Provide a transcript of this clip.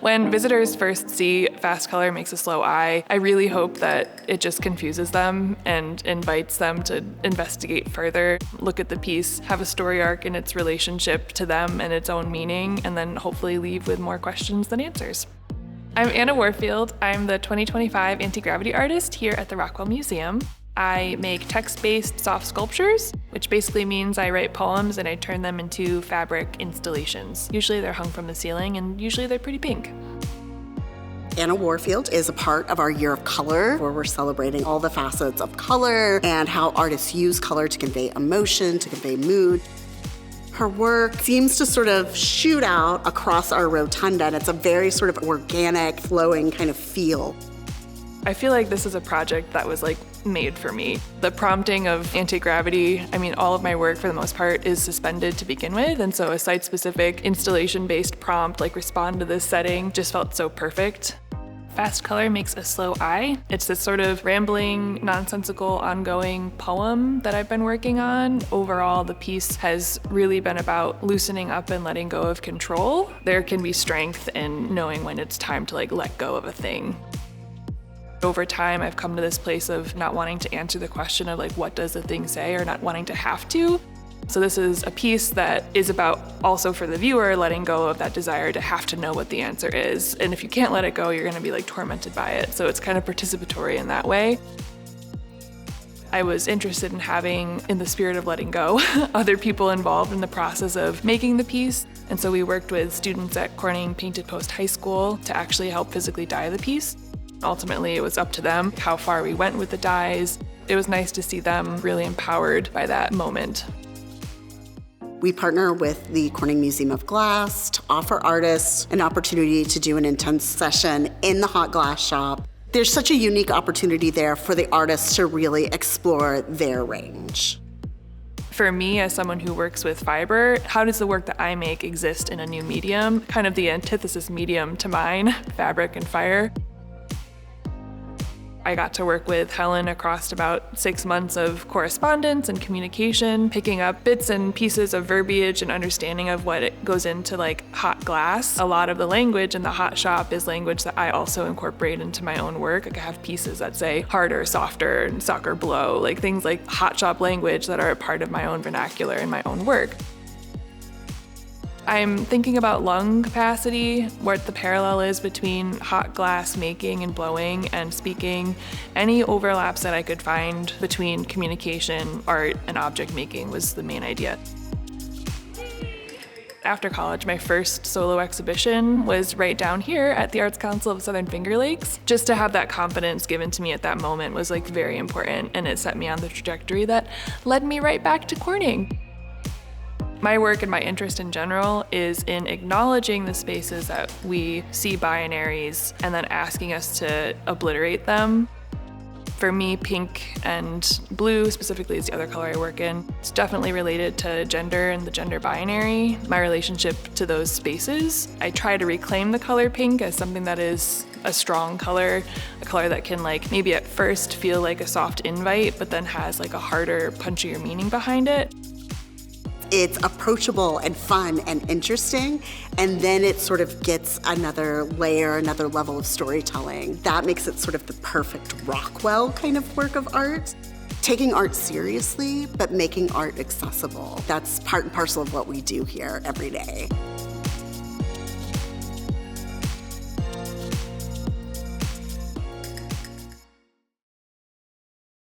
When visitors first see Fast Color Makes a Slow Eye, I really hope that it just confuses them and invites them to investigate further, look at the piece, have a story arc in its relationship to them and its own meaning, and then hopefully leave with more questions than answers. I'm Anna Warfield. I'm the 2025 Antigravity artist here at the Rockwell Museum. I make text-based soft sculptures, which basically means I write poems and I turn them into fabric installations. Usually they're hung from the ceiling and usually they're pretty pink. Anna Warfield is a part of our Year of Color, where we're celebrating all the facets of color and how artists use color to convey emotion, to convey mood. Her work seems to sort of shoot out across our rotunda, and it's a very sort of organic, flowing kind of feel. I feel like this is a project that was made for me. The prompting of anti-gravity, all of my work for the most part is suspended to begin with, and so a site-specific installation-based prompt respond to this setting just felt so perfect. Fast Color Makes a Slow Eye. It's this sort of rambling, nonsensical, ongoing poem that I've been working on. Overall, the piece has really been about loosening up and letting go of control. There can be strength in knowing when it's time to let go of a thing. Over time, I've come to this place of not wanting to answer the question of what does the thing say, or not wanting to have to. So this is a piece that is about also for the viewer letting go of that desire to have to know what the answer is. And if you can't let it go, you're gonna be tormented by it. So it's kind of participatory in that way. I was interested in having, in the spirit of letting go, other people involved in the process of making the piece. And so we worked with students at Corning Painted Post High School to actually help physically dye the piece. Ultimately, it was up to them how far we went with the dyes. It was nice to see them really empowered by that moment. We partner with the Corning Museum of Glass to offer artists an opportunity to do an intense session in the hot glass shop. There's such a unique opportunity there for the artists to really explore their range. For me, as someone who works with fiber, how does the work that I make exist in a new medium? Kind of the antithesis medium to mine, fabric and fire. I got to work with Helen across about 6 months of correspondence and communication, picking up bits and pieces of verbiage and understanding of what it goes into hot glass. A lot of the language in the hot shop is language that I also incorporate into my own work. I have pieces that say harder, softer, and suck or blow, things like hot shop language that are a part of my own vernacular in my own work. I'm thinking about lung capacity, what the parallel is between hot glass making and blowing and speaking. Any overlaps that I could find between communication, art, and object making was the main idea. After college, my first solo exhibition was right down here at the Arts Council of Southern Finger Lakes. Just to have that confidence given to me at that moment was very important, and it set me on the trajectory that led me right back to Corning. My work and my interest in general is in acknowledging the spaces that we see binaries and then asking us to obliterate them. For me, pink and blue specifically is the other color I work in. It's definitely related to gender and the gender binary, my relationship to those spaces. I try to reclaim the color pink as something that is a strong color, a color that can maybe at first feel like a soft invite, but then has a harder, punchier meaning behind it. It's approachable and fun and interesting, and then it sort of gets another layer, another level of storytelling. That makes it sort of the perfect Rockwell kind of work of art. Taking art seriously, but making art accessible. That's part and parcel of what we do here every day.